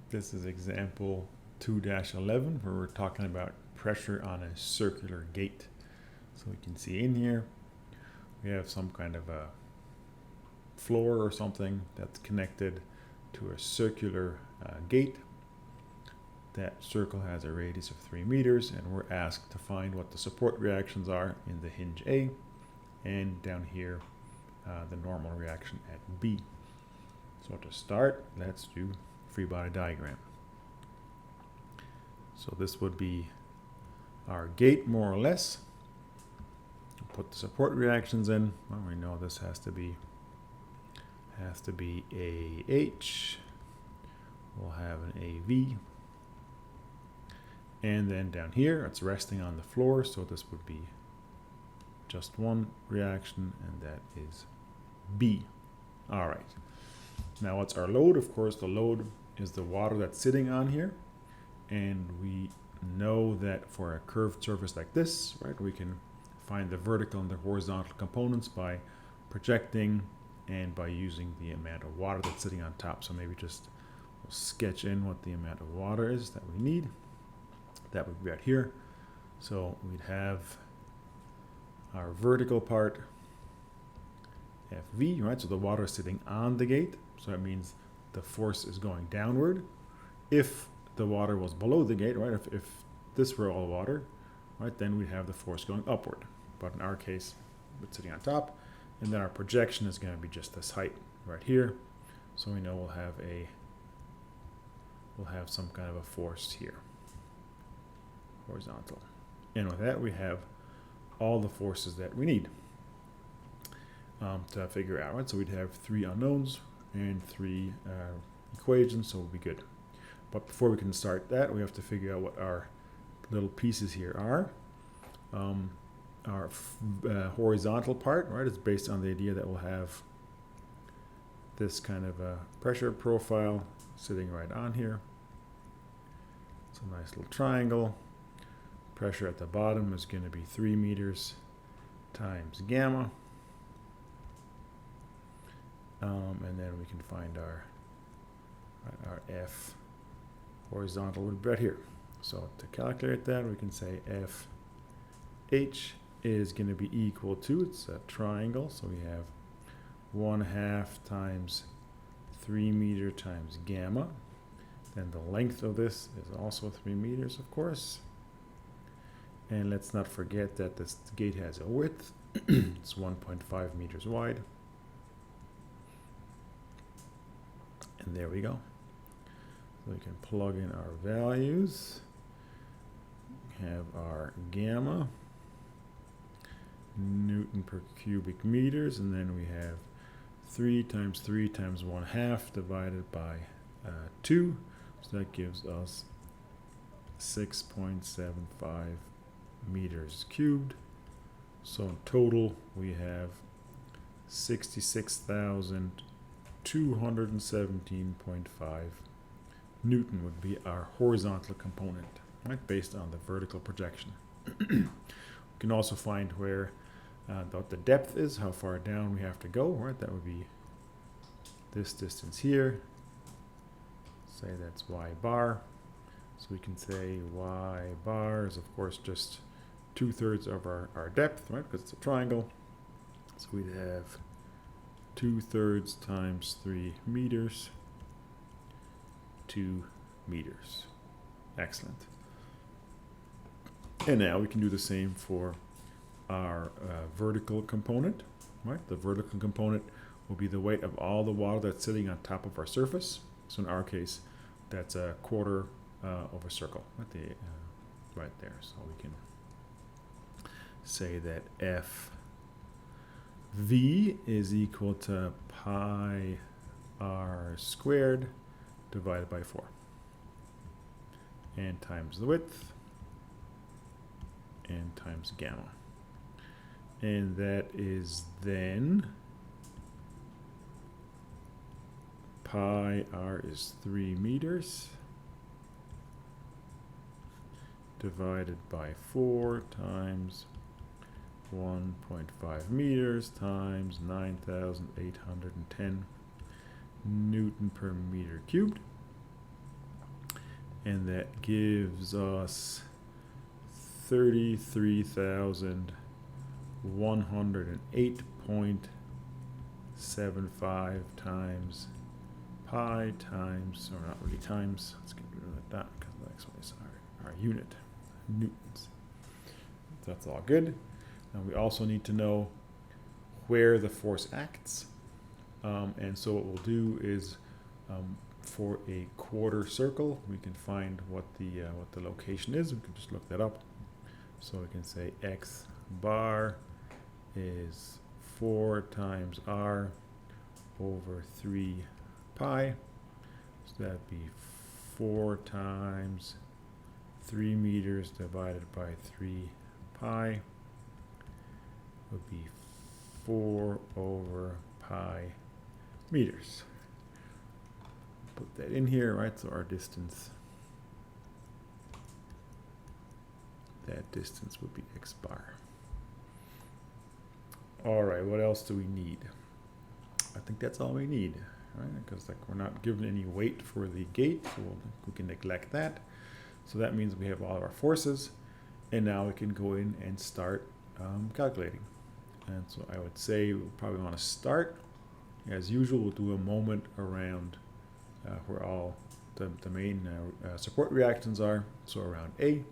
This is example 2-11 where we're talking about pressure on a circular gate. So we can see in here we have some kind of a floor or something that's connected to a circular gate. That circle has a radius of 3 meters, and we're asked to find what the support reactions are in the hinge A, and down here the normal reaction at B. So to start, let's do free body diagram. So this would be our gate, more or less. Put the support reactions in. Well, we know this has to be AH. We'll have an AV. And then down here, it's resting on the floor, so this would be just one reaction, and that is B. All right. Now what's our load? Of course, the load is the water that's sitting on here. And we know that for a curved surface like this, right, we can find the vertical and the horizontal components by projecting and by using the amount of water that's sitting on top. So maybe just we'll sketch in what the amount of water is that we need. That would be right here. So we'd have our vertical part, FV, right? So the water is sitting on the gate. So that means the force is going downward. If the water was below the gate, right? If this were all water, right, then we'd have the force going upward. But in our case, it's sitting on top, and then our projection is going to be just this height right here. So we know we'll have some kind of a force here, horizontal. And with that, we have all the forces that we need to figure out, right? So we'd have 3 unknowns and 3 equations, so we'll be good. But before we can start that, we have to figure out what our little pieces here are. Our horizontal part, right, is based on the idea that we'll have this kind of a pressure profile sitting right on here. It's a nice little triangle. Pressure at the bottom is going to be 3 meters times gamma. And then we can find our F horizontal would be right here. So to calculate that, we can say FH is going to be equal to, it's a triangle, so we have 1/2 times 3 meter times gamma. Then the length of this is also 3 meters, of course. And let's not forget that this gate has a width. It's 1.5 meters wide. And there we go. So we can plug in our values. We have our gamma, Newton per cubic meters, and then we have 3 times 3 times 1/2 divided by 2. So that gives us 6.75 meters cubed. So in total, we have 66,217.5 Newton would be our horizontal component, right, based on the vertical projection. We can also find where what the depth is, how far down we have to go, right? That would be this distance here. Say that's y bar. So we can say y bar is, of course, just 2/3 of our depth, right, because it's a triangle. So we'd have 2/3 times 3 meters, 2 meters. Excellent. And now we can do the same for our vertical component, right? The vertical component will be the weight of all the water that's sitting on top of our surface. So in our case, that's 1/4 of a circle, right, right there. So we can say that FV is equal to pi r squared divided by 4, and times the width, and times gamma. And that is then pi r is 3 meters divided by 4 times 1.5 meters times 9,810 Newton per meter cubed. and that gives us 33,108.75 times pi times, or not really times, let's get rid of that because the next one is our unit, newtons. That's all good. And we also need to know where the force acts. And so what we'll do is for a quarter circle, we can find what the location is. We can just look that up. So we can say x bar is 4 times r over 3 pi. So that'd be 4 times 3 meters divided by 3 pi would be 4 over pi meters. Put that in here, right? So our distance, that distance would be x bar. All right, what else do we need? I think that's all we need, right? Because like we're not given any weight for the gate, so we can neglect that. So that means we have all of our forces, and now we can go in and start calculating. And so I would say we'll probably want to start. As usual, we'll do a moment around where all the main support reactions are, so around A.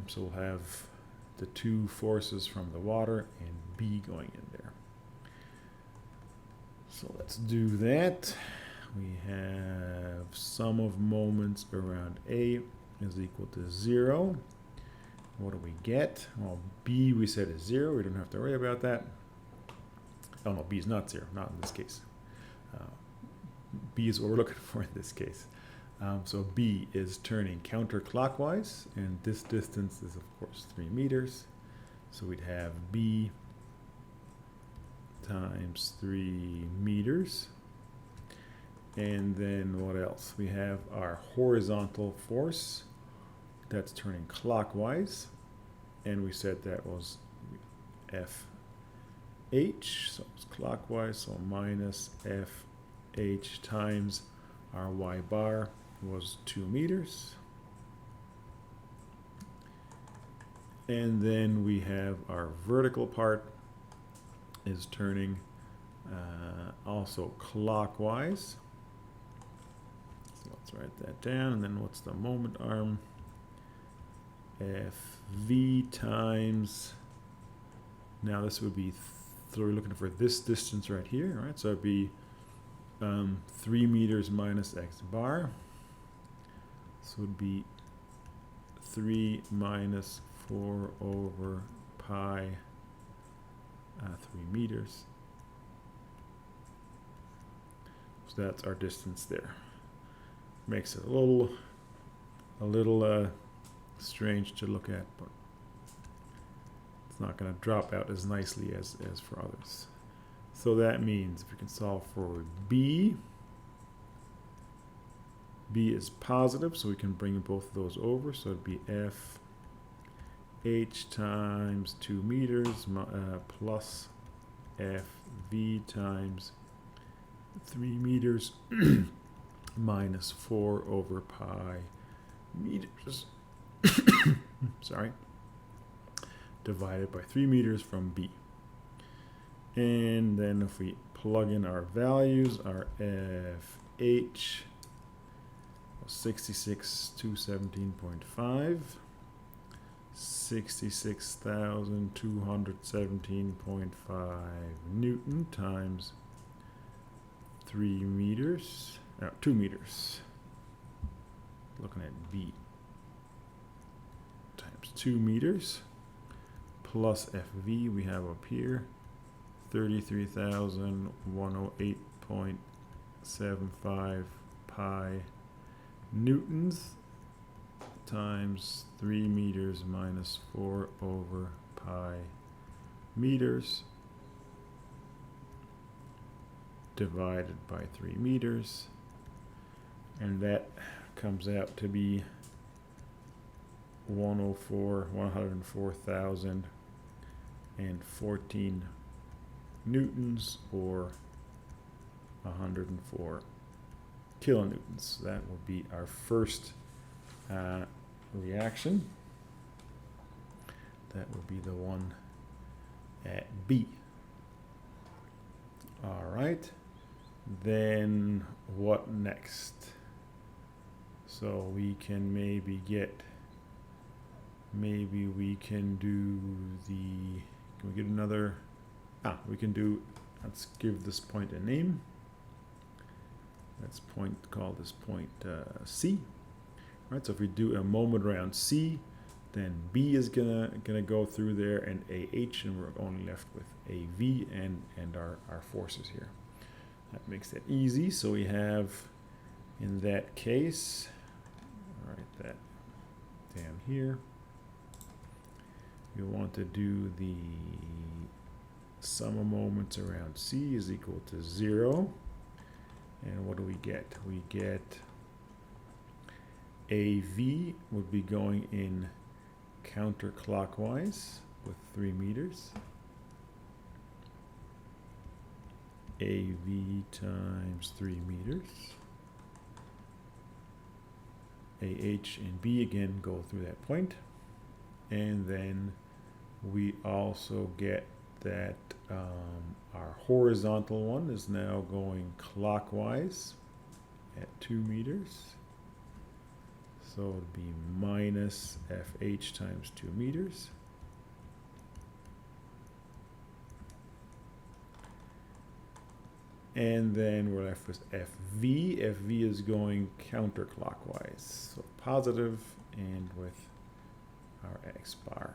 So we'll have the 2 forces from the water and B going in there. So let's do that. We have sum of moments around A is equal to 0. What do we get? Well, B we said is 0. We don't have to worry about that. Oh no, B is not 0, not in this case. B is what we're looking for in this case. So B is turning counterclockwise, and this distance is of course 3 meters. So we'd have B times 3 meters. And then what else? We have our horizontal force that's turning clockwise, and we said that was FH, so it's clockwise, so minus FH times our y bar was 2 meters. And then we have our vertical part is turning also clockwise. So let's write that down. And then what's the moment arm? FV times, now this would be, so we're looking for this distance right here, right? So it'd be 3 meters minus x bar. So it would be 3 minus 4 over pi 3 meters. So that's our distance there. Makes it a little strange to look at, but it's not going to drop out as nicely as for others. So that means if we can solve for B, B is positive, so we can bring both of those over. So it'd be F H times 2 meters plus FV times 3 meters minus 4 over pi meters. Sorry. Divided by 3 meters from B. And then if we plug in our values, our FH was 66,217.5, 66,217.5 Newton times 3 meters, 2 meters. Looking at B. Times 2 meters plus FV we have up here 33,108.75 pi newtons times 3 meters minus 4 over pi meters divided by 3 meters, and that comes out to be 104,014 newtons, or 104 kilonewtons. That will be our first reaction. That would be the one at B. All right. Then what next? So we can maybe we can do the, can we get another, we can do, let's give this point a name. Let's call this point C. All right, so if we do a moment around C, then B is gonna go through there and AH, and we're only left with AV and our forces here. That makes that easy. So we have, in that case, all right, that down here, we want to do the sum of moments around C is equal to 0. And what do we get? We get AV would be going in counterclockwise with 3 meters. AV times 3 meters. AH and B again go through that point. And then we also get that our horizontal one is now going clockwise at 2 meters. So it would be minus FH times 2 meters. And then we're left with FV. FV is going counterclockwise, so positive, and with our X bar.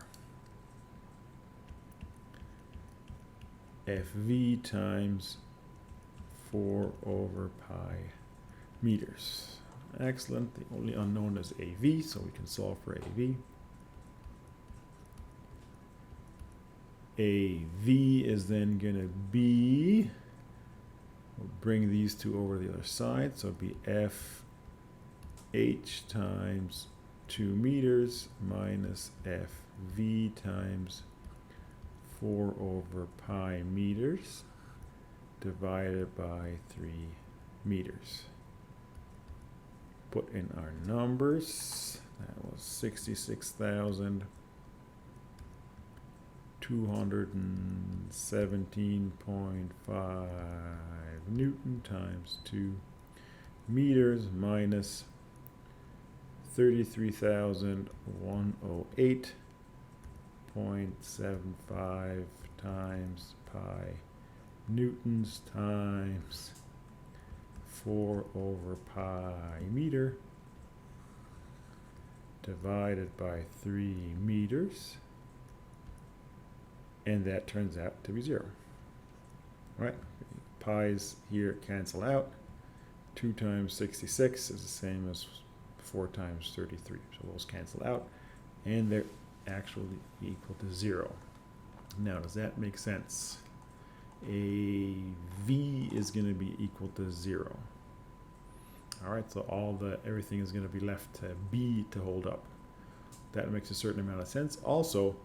FV times 4 over pi meters. Excellent. The only unknown is AV, so we can solve for AV. AV is then going to be, we'll bring these two over the other side, so it'll be FH times 2 meters minus FV times 4 over pi meters divided by 3 meters. Put in our numbers. That was 66,217.5 Newton times 2 meters minus 33,108.75 times pi newtons times 4 over pi meter divided by 3 meters, and that turns out to be 0. All right, pi's here cancel out. 2 times 66 is the same as 4 times 33, so those cancel out, and they're actually equal to 0. Now, does that make sense? AV is going to be equal to 0. All right, so everything is going to be left to B to hold up. That makes a certain amount of sense. Also,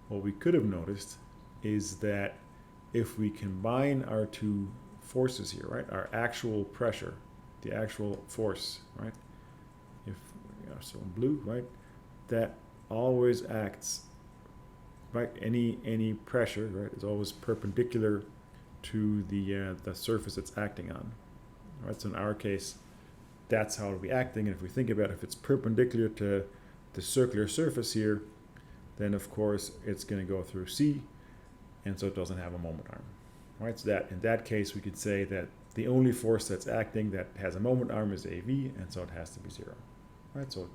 what we could have noticed is that if we combine our two forces here, right, our actual pressure, the actual force, right, if so in blue, right, that always acts, right, any pressure, right, is always perpendicular to the surface it's acting on. All right, so in our case, that's how it'll be acting. And if we think about it, if it's perpendicular to the circular surface here, then of course it's going to go through C, and so it doesn't have a moment arm. All right, so that in that case we could say that the only force that's acting that has a moment arm is AV, and so it has to be 0. All right, so it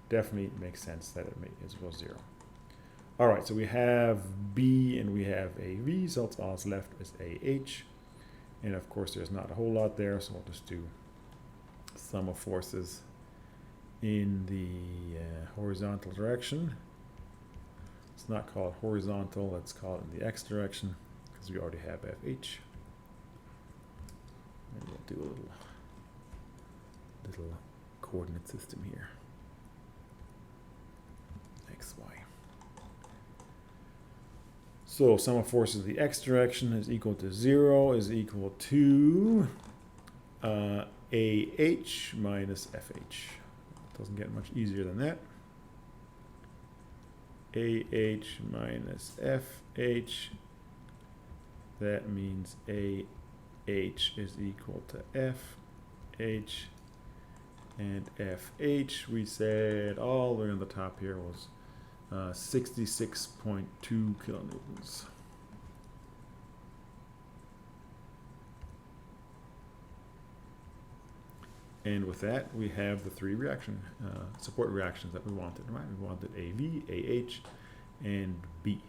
definitely makes sense that it is 0. All right, so we have B and we have AV, so all that's left is AH, and of course there's not a whole lot there, so we'll just do sum of forces in the horizontal direction. It's not called horizontal, let's call it in the X direction, because we already have FH. And we'll do a little coordinate system here. X, Y. So sum of forces in the X direction is equal to 0, is equal to AH minus FH. Doesn't get much easier than that. AH minus FH, that means AH is equal to FH, and FH, we said all the way on the top here, was 66.2 kilonewtons. And with that, we have the three support reactions that we wanted, right? We wanted AV, AH, and B.